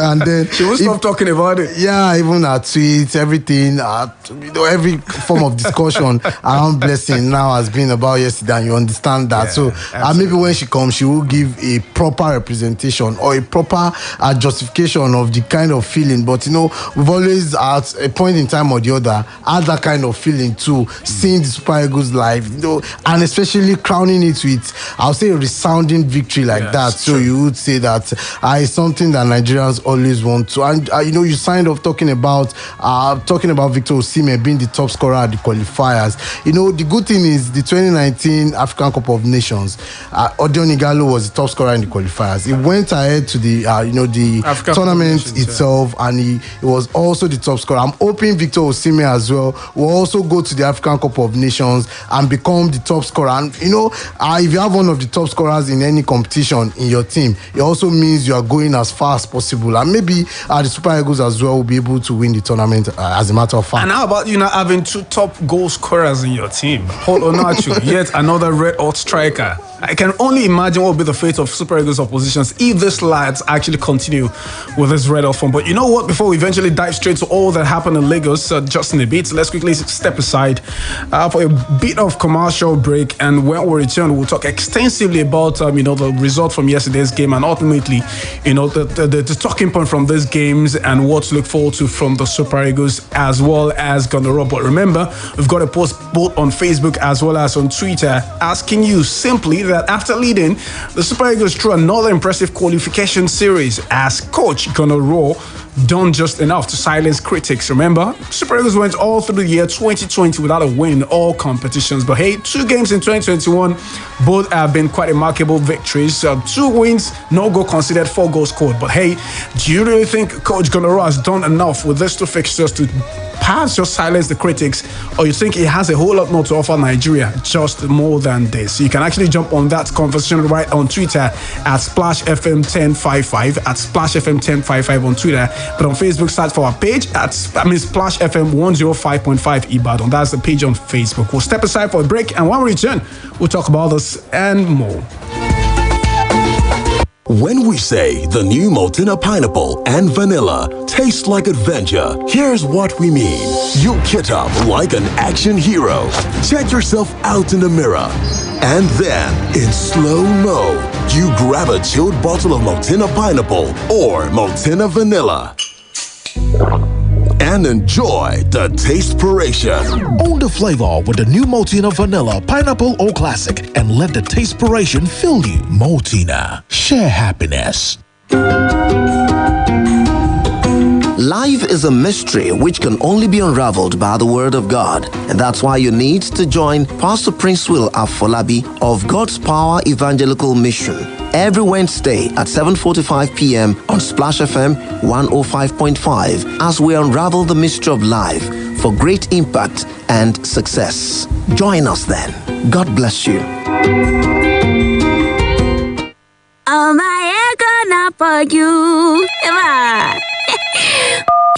And then she won't stop talking about it. Yeah, even her tweets, everything, every form of discussion around Blessing now has been about yesterday, and you understand that. So maybe when she comes, she will give a proper representation or a proper justification of the kind of feeling. But we've always at a point in time or the other had that kind of feeling too, seeing the Super Eagles live, and especially crowning it with, I'll say, a resounding victory like that. So you would say that it's something that Nigerians always want to. And you signed off talking about Victor Osimhen being the top scorer at the qualifiers. The good thing is the 2019 African Cup of Nations, Odion Ighalo was the top scorer in the qualifiers. He went ahead to the the tournament itself, and he was also the top scorer. I'm hoping Victor Osimhen as well will also go to the African Cup of Nations and become the top scorer. And if you have one of the top scorers in any competition in your team, it also means you are going as far as possible, and maybe the Super Eagles as well will be able to win the tournament as a matter of fact. And how about you not having two top goal scorers in your team? Paul Onachu, yet another red-hot striker. I can only imagine what will be the fate of Super Eagles oppositions if these lads actually continue with this red-hot form. But you know what? Before we eventually dive straight to all that happened in Lagos, just in a bit, let's quickly step aside for a bit of commercial break. And when we return, we'll talk extensively about the result from yesterday's game, and ultimately, the talking point from these games and what to look forward to from the Super Eagles as well as Gonoro. But remember, we've got a post both on Facebook as well as on Twitter asking you simply that after leading the Super Eagles through another impressive qualification series, as coach Gonoro done just enough to silence critics. Remember, Super Eagles went all through the year 2020 without a win in all competitions. But hey, 2 games in 2021, both have been quite remarkable victories. 2 wins, no goal conceded, 4 goals scored. But hey, do you really think Coach Gonoro has done enough with these 2 fixtures to perhaps just silence the critics, or you think he has a whole lot more to offer Nigeria, just more than this? You can actually jump on that conversation right on Twitter at SplashFM1055, at SplashFM1055 on Twitter. But on Facebook, search for our page at Splash FM 105.5 Ibadan. That's the page on Facebook. We'll step aside for a break, and when we return, we'll talk about this and more. When we say the new Maltina pineapple and vanilla taste like adventure, here's what we mean. You kit up like an action hero. Check yourself out in the mirror. And then, in slow-mo, you grab a chilled bottle of Maltina pineapple or Maltina vanilla and enjoy the tastespiration. Own the flavor with the new Maltina Vanilla, Pineapple or Classic, and let the tastespiration fill you. Maltina, share happiness. Life is a mystery which can only be unraveled by the Word of God. And that's why you need to join Pastor Prince Will Afolabi of God's Power Evangelical Mission every Wednesday at 7:45 p.m. on Splash FM 105.5 as we unravel the mystery of life for great impact and success. Join us then. God bless you. Oh, my gonna for you.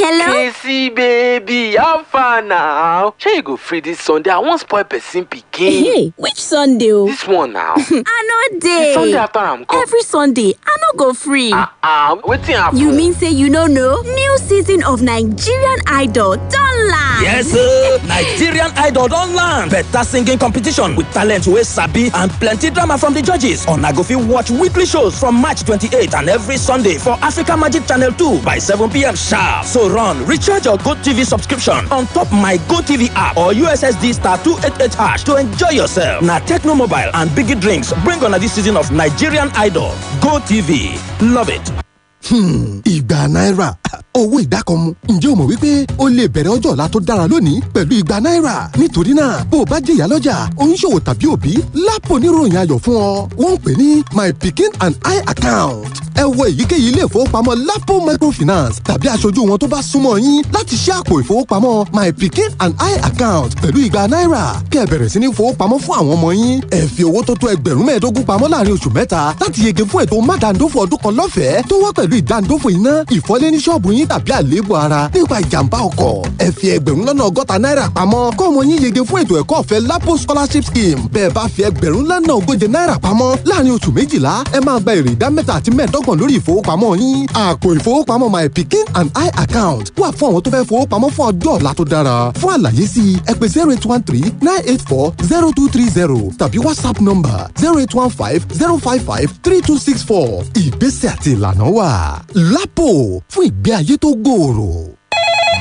Hello? Casey, baby, how far now? Shall you go free this Sunday? I won't spoil person picking. Hey, which Sunday? This one now. I know day. The Sunday after I'm come. Every Sunday, I no go free. Wetin happen? You mean say you no know? New season of Nigerian Idol don land. Yes, sir. Nigerian Idol don land. Better singing competition with talent wey sabi and plenty drama from the judges. Una go fit watch weekly shows from March 28 and every Sunday for Africa Magic Channel 2 by 7 p.m. sharp. So run, recharge your GoTV subscription on top my GoTV app or USSD star 288 hash to enjoy yourself. Na Techno Mobile and Biggie Drinks bring on this season of Nigerian Idol. GoTV, love it. Ìgbà náírà owó ìdákọ̀mú. Ǹjẹ́ o mọ̀ wípé o lè bẹ̀rẹ̀ ọjọ́ ọ̀la tó dára lónìí pẹ̀lú ìgbà náírà? Nítorí náà, bó o bá jẹ́ ìyálọ́jà, oníṣòwò tàbí òbí, lápò níròyìn ayọ̀ fún ọ. Wọ́n ń pè ní My Pikin and I account. Ẹ wọ èyíkéyìí ilé ìfowópamọ́ Lapo Microfinance tàbí aṣojú wọn tó bá súnmọ́ yín láti ṣí àpò ìfowópamọ́ My Pikin and I account pẹ̀lú ìgbà náírà. Kí ẹ bẹ̀rẹ̀ sí ní fowópamọ́ fún àwọn ọmọ yín. Ẹ fi owó tó tó $15,000 pamọ́ láàrin oṣù mẹ́ta láti yege fún ètò mádàndófò ọdún kan lọ́fẹ̀ẹ́ tó wá pẹ̀lú ìdándófò iná, ìfọ́lé ní ṣọ́ọ̀bù yín yín tàbí àléébù ara nípa ìjàmbá ọkọ̀. Ẹ fi ẹgbẹ̀rún lọ́nà ọgọ́ta náírà pamọ́ kọ́ ọmọ yín yege fún ètò ẹ̀kọ́ ọ̀fẹ́ Lapo scholarship scheme. Bẹ́ẹ̀ bá fi ẹgbẹ̀rún lọ́nà ogóje náírà pamọ́ láàrin oṣù 12 ẹ máa gba èrè ìdá 3 àti 25 lórí ìfowópamọ́ yín. Àpò ìfowópamọ́ My Pikin and I account wà fún àwọn tó fẹ́ fowópamọ́ fún ọjọ́ ọ̀la tó dára. Fún àlàyé sí ẹ pè 0813-984-0230 tàbí WhatsApp number 0815-055-3264. Ìgbésẹ̀ àti ìlànà wà. Lapo fún ìgbé ayé tó gbòòrò.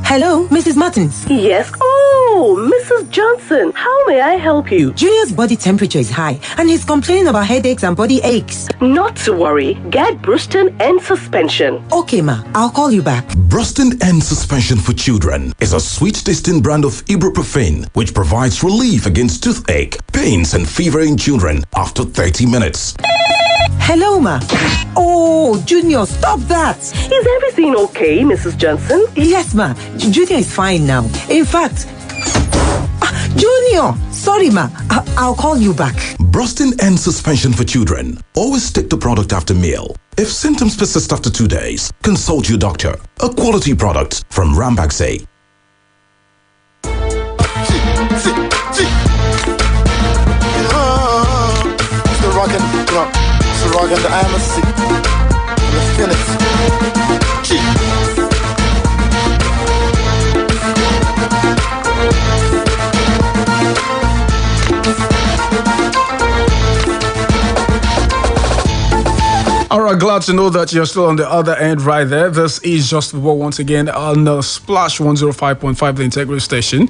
Hello, Mrs. Martins. Yes. Oh, Mrs. Johnson, how may I help you? Junior's body temperature is high and he's complaining about headaches and body aches. Not to worry. Get Bruston and suspension. Okay, ma. I'll call you back. Bruston and Suspension for Children is a sweet-tasting brand of ibuprofen which provides relief against toothache, pains, and fever in children after 30 minutes. Hello, ma. Oh, Junior, stop that. Is everything okay, Mrs. Johnson? Yes, ma. Junior is fine now. In fact, Junior, sorry, ma. I'll call you back. Brustin and Suspension for Children. Always take the product after meal. If symptoms persist after 2 days, consult your doctor. A quality product from Rambaxay. Still rocking, still rocking the Amazon, the Phoenix. All right, glad to know that you're still on the other end right there. This is Just Football once again on Splash 105.5, the Integrity Station.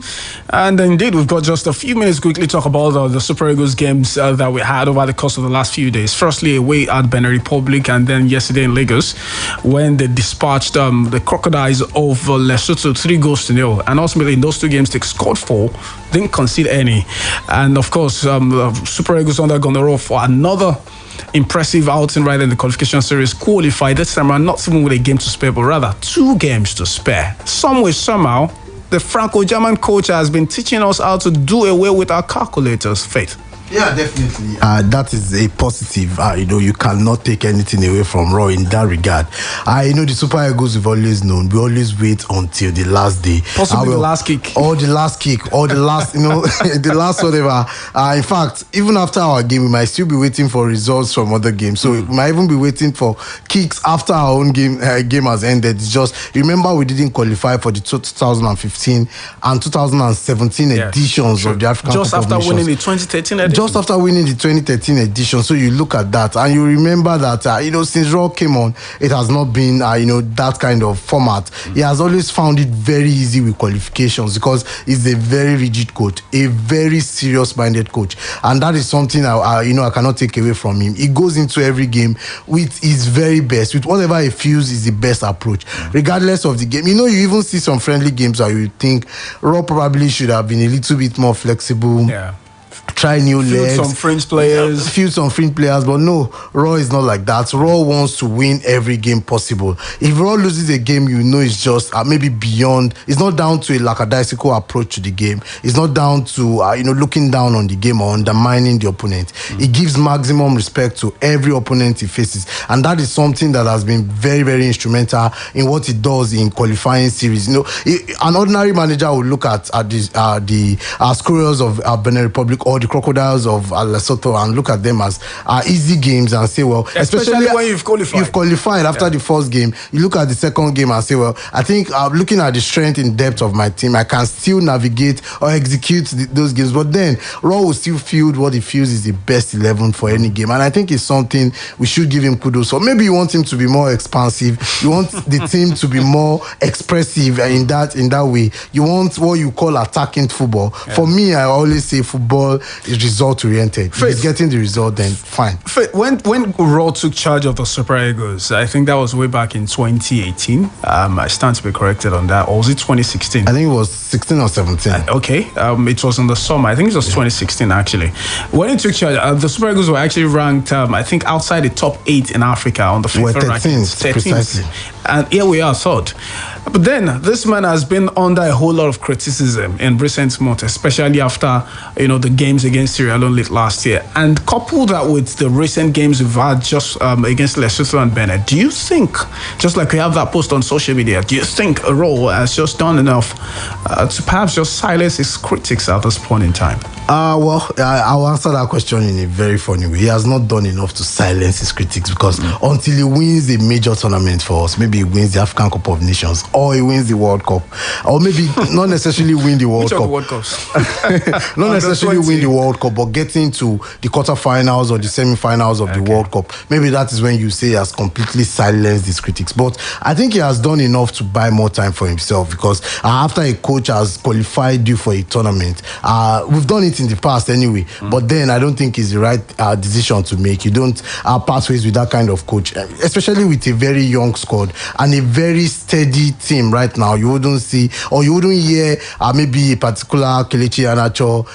And indeed, we've got just a few minutes to quickly talk about the Super Eagles games that we had over the course of the last few days. Firstly, away at Benin Republic, and then yesterday in Lagos when they dispatched the Crocodiles of Lesotho 3-0. And ultimately, in those two games, they scored 4, didn't concede any. And of course, Super Eagles undergone the roll for another impressive outing right in the qualification series, qualified this time around, not even with a game to spare, but rather 2 games to spare. Some way, somehow, the Franco-German coach has been teaching us how to do away with our calculators, Faith. Yeah, definitely. That is a positive. You cannot take anything away from Raw in that regard. The Super Eagles we've always known. We always wait until the last day. Possibly the last kick. Or the last kick. Or the last, the last whatever. In fact, even after our game, we might still be waiting for results from other games. So we might even be waiting for kicks after our own game has ended. It's just, remember we didn't qualify for the 2015 and 2017 editions of the African Just Cup of after Nations. winning the 2013 edition. Just after winning the 2013 edition. So you look at that and you remember that, since Raw came on, it has not been, that kind of format. He has always found it very easy with qualifications because he's a very rigid coach, a very serious-minded coach. And that is something I cannot take away from him. He goes into every game with his very best, with whatever he feels is the best approach, regardless of the game. You even see some friendly games where you think Raw probably should have been a little bit more flexible. Yeah. Try new legs. Some fringe players. But no, Raw is not like that. Raw wants to win every game possible. If Raw loses a game, it's just maybe beyond. It's not down to a lackadaisical approach to the game. It's not down to looking down on the game or undermining the opponent. He gives maximum respect to every opponent he faces, and that is something that has been very, very instrumental in what he does in qualifying series. An ordinary manager would look at the Squirrels of Benin Republic or the Crocodiles of Lesotho and look at them as easy games and say, well, especially when you've qualified after the first game. You look at the second game and say, well, I think looking at the strength and depth of my team, I can still navigate or execute those games. But then Raw will still field what he feels is the best 11 for any game, and I think it's something we should give him kudos for. Maybe you want him to be more expansive. You want the team to be more expressive in that way. You want what you call attacking football. Yeah. For me, I always say football is result oriented. If he's getting the result, then fine. When Raw took charge of the Super Eagles, I think that was way back in 2018. I stand to be corrected on that. Or was it 2016? I think it was 16 or 17. Okay. It was in the summer. I think it was 2016 actually. When he took charge, the Super Eagles were actually ranked, I think, outside the top 8 in Africa on the FIFA rankings. 13th. Precisely. And here we are, third. But then this man has been under a whole lot of criticism in recent months, especially after the games against Sierra Leone late last year, and couple that with the recent games we've had just against Lesotho and Benin. Do you think, just like we have that post on social media, do you think Aro has just done enough to perhaps just silence his critics at this point in time? I'll answer that question in a very funny way. He has not done enough to silence his critics because until he wins a major tournament for us, maybe he wins the African Cup of Nations or he wins the World Cup, or maybe not necessarily win the World Cup. World Cups? Not necessarily win the World Cup, but getting to the quarterfinals or the semi-finals of the World Cup. Maybe that is when you say he has completely silenced his critics. But I think he has done enough to buy more time for himself because after a coach has qualified you for a tournament, we've done it in the past anyway, but then I don't think it's the right decision to make. You don't part ways with that kind of coach, especially with a very young squad and a very steady team right now. You wouldn't see, or you wouldn't hear maybe a particular Kelechi Iheanacho,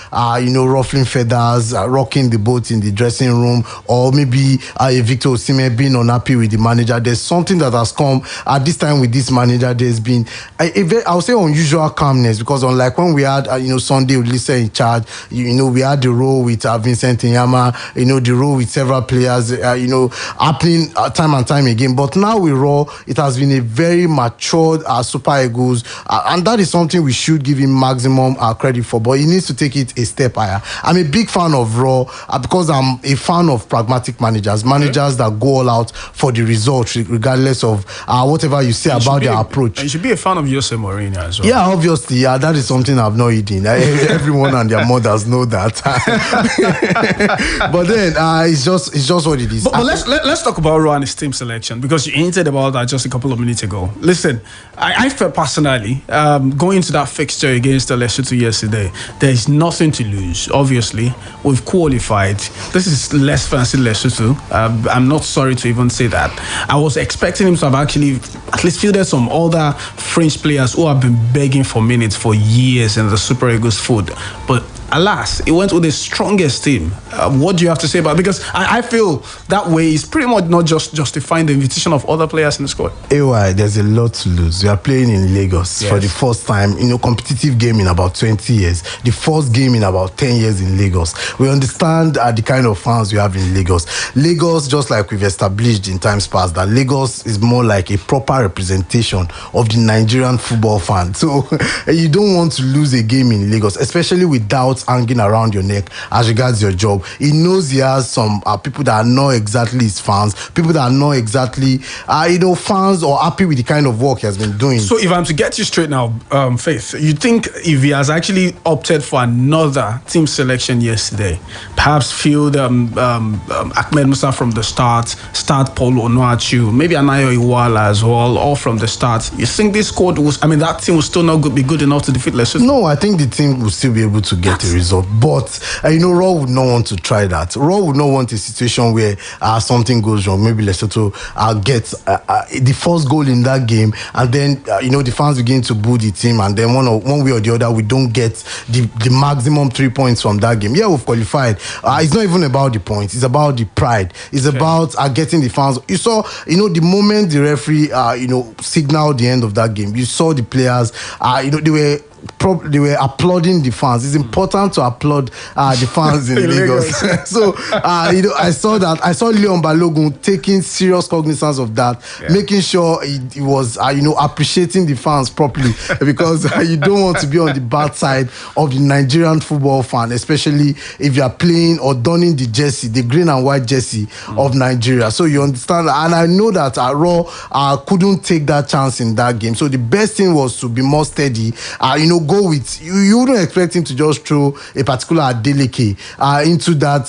ruffling feathers, rocking the boat in the dressing room, or maybe a Victor Osimhen being unhappy with the manager. There's something that has come at this time with this manager. There's been I would say unusual calmness, because unlike when we had Sunday Olise in charge, we had the role with Vincent Nyama, the role with several players, happening time and time again. But now with Raw, it has been a very matured Super Eagles, and that is something we should give him maximum credit for. But he needs to take it a step higher. I'm a big fan of Raw because I'm a fan of pragmatic managers that go all out for the results, regardless of whatever you say about their approach. And you should be a fan of Jose Mourinho as well. Yeah, obviously, that is something I've not eaten. Everyone and their mothers know that. But then it's just what it is. But let's talk about Raw and his team selection, because you hinted about that just a couple of minutes ago. Listen, I felt personally going into that fixture against Lesotho yesterday, there is nothing to lose. Obviously, we've qualified. This is less fancy Lesotho. I'm not sorry to even say that. I was expecting him to have actually at least fielded some other French players who have been begging for minutes for years in the Super Eagles fold, but alas, he went with the strongest team. What do you have to say about it? Because I feel that way is pretty much not just justifying the invitation of other players in the squad. AY, there's a lot to lose. We are playing in Lagos for the first time, competitive game in about 20 years. The first game in about 10 years in Lagos. We understand the kind of fans we have in Lagos. Lagos, just like we've established in times past, that Lagos is more like a proper representation of the Nigerian football fan. So you don't want to lose a game in Lagos, especially with doubts hanging around your neck as regards your job. He knows he has some people that are not exactly his fans, people that are not exactly fans or happy with the kind of work he has been doing. So if I'm to get you straight now, Faith, you think if he has actually opted for another team selection yesterday, perhaps field Ahmed Musa from the start Paul Onuachu, maybe Anayo Iwala as well, all from the start, you think this squad that team will still not be good enough to defeat Lesotho? No, I think the team will still be able to get a result. But Raw would not want to try that. Raw would not want a situation where something goes wrong. Maybe Lesotho gets the first goal in that game, and then the fans begin to boo the team, and then one way or the other we don't get the maximum 3 points from that game. Yeah, we've qualified. It's not even about the points. It's about the pride. It's about getting the fans. You saw, the moment the referee signaled the end of that game, you saw the players. They were applauding the fans. It's important to applaud the fans in Lagos. So I saw that. I saw Leon Balogun taking serious cognizance of that, making sure he was appreciating the fans properly, because you don't want to be on the bad side of the Nigerian football fan, especially if you are playing or donning the jersey, the green and white jersey of Nigeria. So you understand, and I know that Raw couldn't take that chance in that game. So the best thing was to be more steady. Go with you wouldn't expect him to just throw a particular Adeleke into that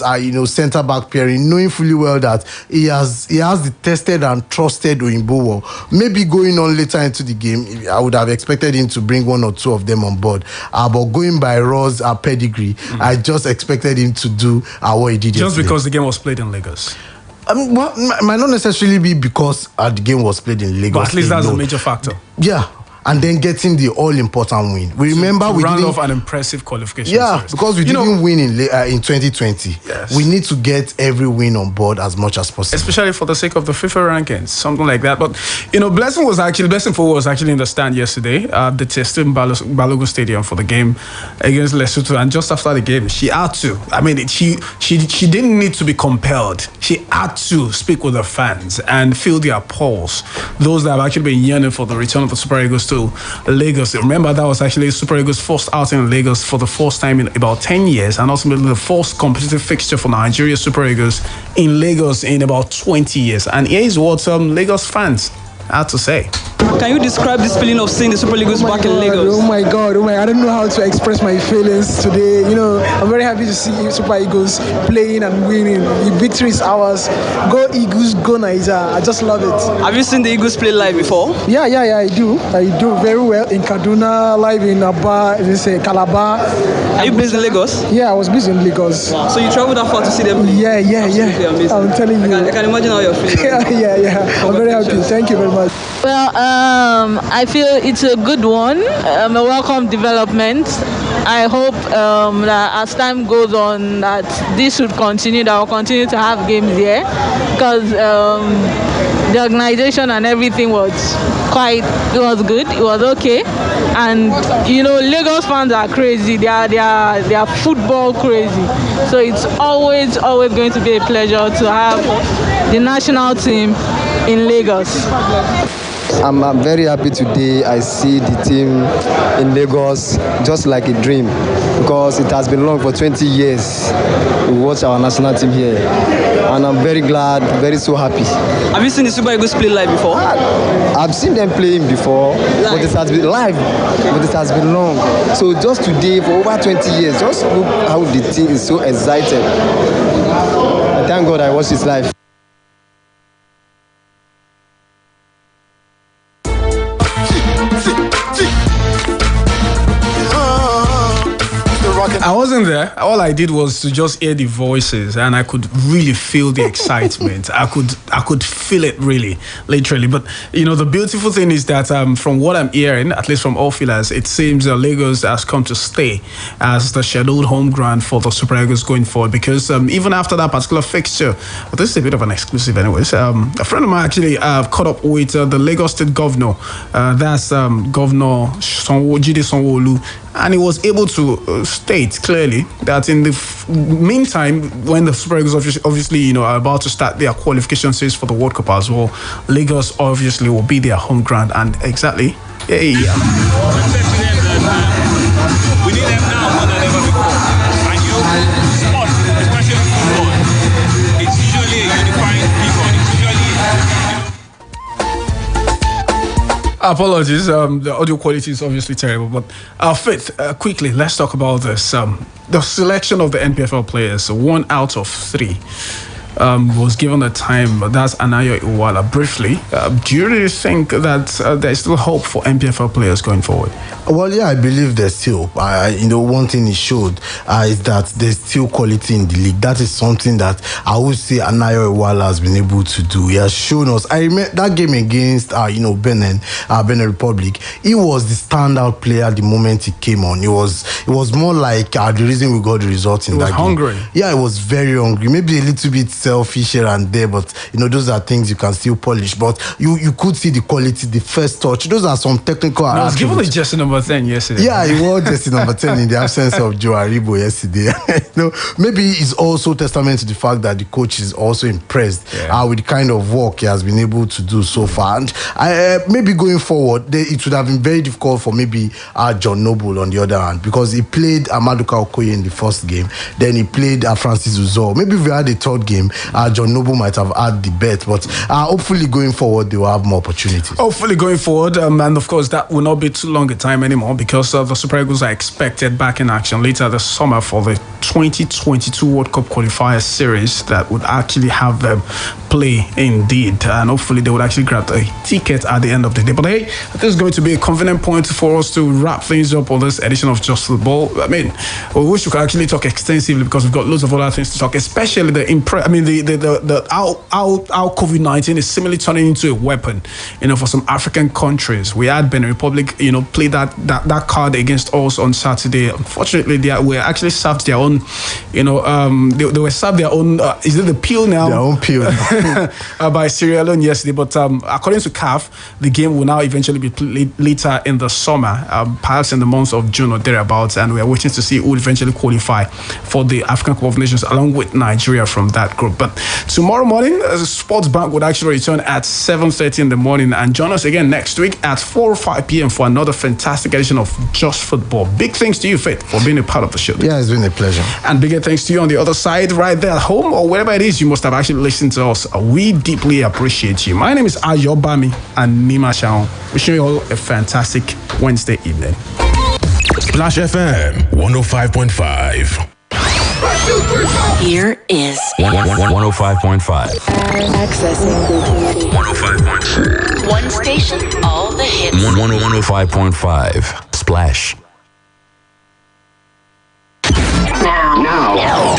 centre back pairing, knowing fully well that he has the tested and trusted Oyinbo. Maybe going on later into the game, I would have expected him to bring one or two of them on board. But going by Raw's pedigree, I just expected him to do what he did just yesterday. Because the game was played in Lagos. Might not necessarily be because the game was played in Lagos. But at least that's a major factor. Yeah. and then getting the all-important win. We remember we round didn't off an impressive qualification. Yeah, series. because we didn't win in 2020. Yes. We need to get every win on board as much as possible, especially for the sake of the FIFA rankings, something like that. But Blessing was actually in the stand yesterday at the Testim Balogun Stadium for the game against Lesotho, and just after the game, she had to. I mean, she didn't need to be compelled. She had to speak with the fans and feel their pulse. Those that have actually been yearning for the return of the Super Eagles to Lagos. Remember, that was actually Super Eagles' first outing in Lagos for the first time in about 10 years, and ultimately the first competitive fixture for Nigeria Super Eagles in Lagos in about 20 years. And here's what Lagos fans had to say. Can you describe this feeling of seeing the Super Eagles back in Lagos? Oh my God, I don't know how to express my feelings today. I'm very happy to see Super Eagles playing and winning. The victory is ours. Go Eagles, go Niger. I just love it. Have you seen the Eagles play live before? Yeah, I do. I do very well in Kaduna, live in Aba, Calabar. Are you based in Lagos? Yeah, I was based in Lagos. Wow. So you traveled that far to see them play? Yeah. Amazing. I'm telling you. I can imagine how you're feeling. Yeah. I'm very happy. Thank you very much. Well, I feel it's a good one, a welcome development. I hope that as time goes on that this should continue, that we'll continue to have games here, because the organization and everything was good, it was okay. And Lagos fans are crazy, they are football crazy, so it's always going to be a pleasure to have the national team in Lagos. I'm very happy today. I see the team in Lagos just like a dream, because it has been long for 20 years. We watch our national team here, and I'm very glad, so happy. Have you seen the Super Eagles play live before? I've seen them playing before, but it has been live, but it has been long. So just today, for over 20 years, just look how the team is so excited. I thank God I watched this live. I wasn't there. All I did was to just hear the voices, and I could really feel the excitement. I could feel it really, literally. But the beautiful thing is that from what I'm hearing, at least from all feelers, it seems Lagos has come to stay as the scheduled home ground for the Super Eagles going forward. Because even after that particular fixture, this is a bit of an exclusive, anyways. A friend of mine actually caught up with the Lagos State Governor. That's Governor Jide Sanwo-Olu. And he was able to state clearly that in the meantime, when the Super Eagles obviously are about to start their qualification series for the World Cup as well, Lagos obviously will be their home ground. And exactly, We need them now more than ever before. And sport, especially football, it's usually a unifying beacon. It's usually Apologies, the audio quality is obviously terrible, but Faith, quickly, let's talk about this. The selection of the NPFL players, 1 out of 3. Was given the time. That's Anayo Iwala. Briefly, do you really think that there's still hope for NPFL players going forward? Well, yeah, I believe there's still. One thing it showed is that there's still quality in the league. That is something that I would say Anayo Iwala has been able to do. He has shown us. I remember that game against Benin Republic. He was the standout player the moment he came on. It was more like the reason we got the result in that game. Hungry. Yeah, it was very hungry. Maybe a little bit selfish here and there, but those are things you can still polish. But you could see the quality, the first touch. Those are some technical. I was given the jersey number 10 yesterday. Yeah, he wore jersey number 10 in the absence of Joe Aribo yesterday. Maybe it's also testament to the fact that the coach is also impressed with the kind of work he has been able to do so far. And maybe going forward, it would have been very difficult for maybe John Noble on the other hand, because he played Amaduka Okoye in the first game, then he played Francis Uzo. Maybe if we had a third game, John Noble might have had the bet, but hopefully going forward they will have more opportunities. Hopefully going forward, and of course that will not be too long a time anymore, because the Super Eagles are expected back in action later this summer for the 2022 World Cup qualifier series that would actually have them play indeed, and hopefully they would actually grab a ticket at the end of the day. But hey, this is going to be a convenient point for us to wrap things up on this edition of Just Football. I mean, we wish we could actually talk extensively, because we've got loads of other things to talk, especially the how COVID-19 is seemingly turning into a weapon, for some African countries. We had Benin Republic, play that card against us on Saturday. Unfortunately, they were actually served their own, they were served their own. Is it the peel now? Their own peel by Sierra Leone yesterday. But according to CAF, the game will now eventually be played later in the summer, perhaps in the months of June or thereabouts, and we are waiting to see who will eventually qualify for the African Cup of Nations along with Nigeria from that group. But tomorrow morning, Sports Bank would actually return at 7:30 in the morning, and join us again next week at 4 or 5 p.m. for another fantastic edition of Just Football. Big thanks to you, Faith, for being a part of the show. Yeah, it's been a pleasure. And bigger thanks to you on the other side, right there at home or wherever it is you must have actually listened to us. We deeply appreciate you. My name is Ayomide Animashaun. Wishing you all a fantastic Wednesday evening. Splash FM 105.5. Here is 105.5. Accessing 105.5. one station, all the hits. 105.5. Splash. Now.